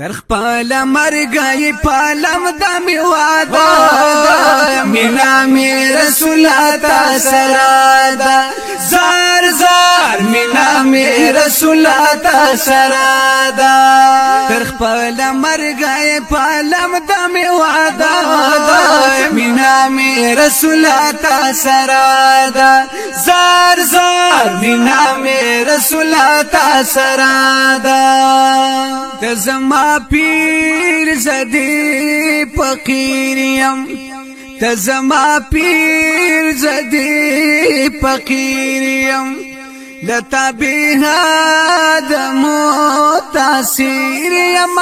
تر خپل مرګي پالم د می واده مینا می رسول تا سرادا زار زار مینا می رسول تا سرادا تر خپل مرګي پالم د می واده مینا می رسول تا سرادا زار زار مینا می رسول تا سرادا تزما پیر زدی فقیریم تزما پیر زدی فقیریم لتا بها دمو تاثیریم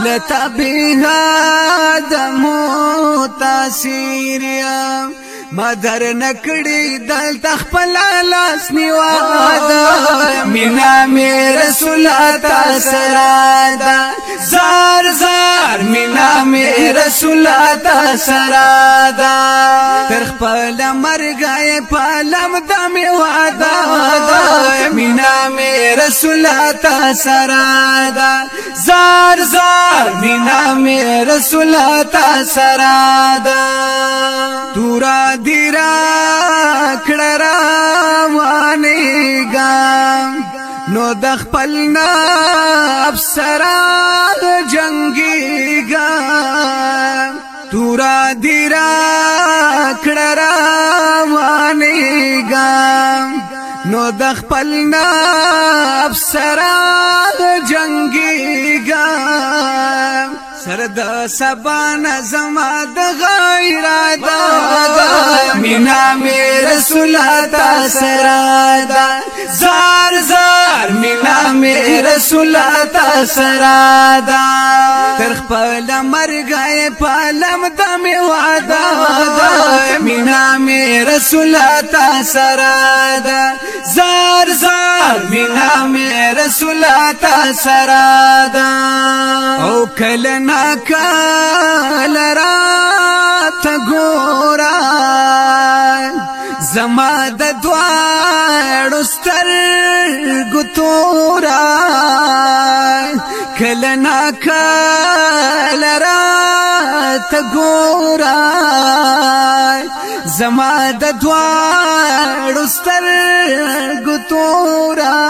لتا بها دمو تاثیریم ما در نکڑی دل تخپل لاس نیوادا مینا می رسول تا سرادا زار زار مینا می رسول تا سرادا تخپل مرگای پالم دمی وادا مینا می رسول تا سرادا زار زار مینا می رسول تا سرادا تورا دیرا کڑرا وانیگا نو دخپلنا افسرا جنگیگا تورا دیرا کڑرا وانیگا نو دخپلنا افسرا جنگیگا سرد سبان زما د غیرت مینا می رسول تا سرادا زار زار مینا می رسول تا سرادا تر خپل مرګي پالم د می واده مینا می رسول تا سرادا زار زار مینا می رسول تا سرادا او کلنا کال رات ګورا زما د دواړو سترګو تورا کلنا کال رات ګورا زما د دواړو سترګو تورا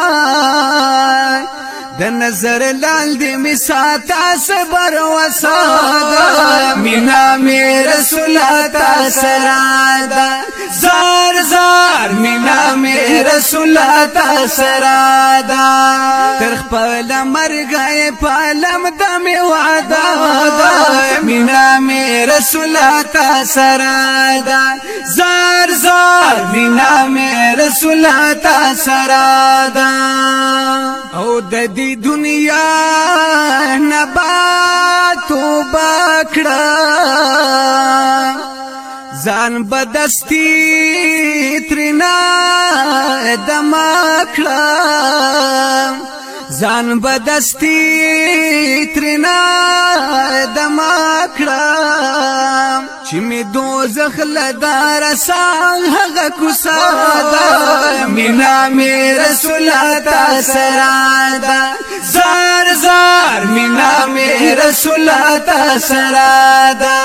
د نظر لال دی می ساتا صبر وسادا مینا می رسول تا سرادا زار زار مینا می رسول تا سرادا تر خپل مرګي پالم د می واده مینا می رسول تا سرادا زار زار مینا می رسول تا سرادا او د دې دنیا نباتو بکړه ځان بدستی ترنا دمکړه ځان بدستی ترنا دمکړه چې می دوزخ لدار سان هغه کوسادا مینا می رسول تا سرادا زار زار مینا می رسول تا سرادا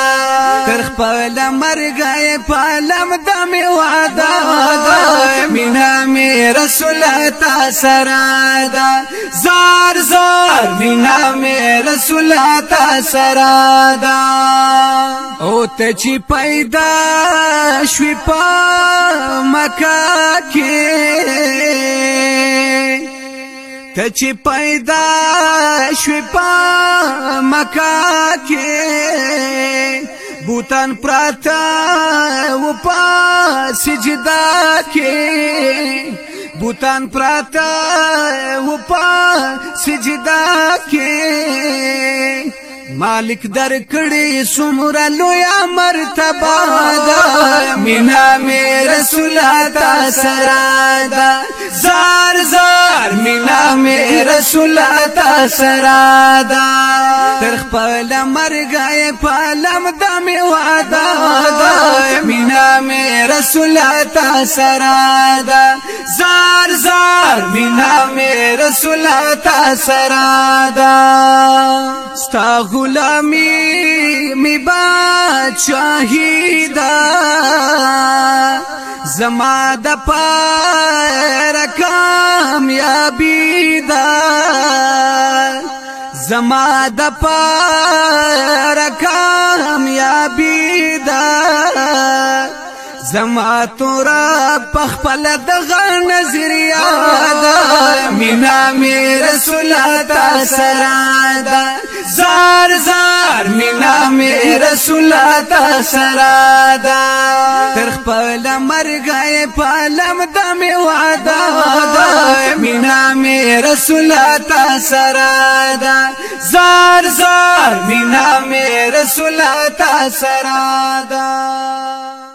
تر خپل مرګي پالم د می واده مینا می رسول تا سرادا زار زار مینا می رسول تا سرادا او ته چې پیدا شوي په مکه کې ته چې پیدا شوي په مکه کې بوتان پراته و په سجدا کې بوتان پراته و په سجدا کې مالک در کړي سمرا لویا مرتبه دا مینا می رسول تا سرادا زار زار مینا می رسول تا سرادا تر خپل مرګي پالم د می واده مینا می رسول تا سرادا زار زار مینا می رسول تا سرادا ستا غلامی می بادشاہی دا زما د پار کامیابی دا زما د پار کامیابی دا زما تورا پخپل دغه نظریه دا مینا می رسول تا سره دا زار زار مینا می رسول تا سره دا تر خپل مرګ پالم د می وعده دا مینا می رسول تا سره دا زار زار مینا می رسول تا سره دا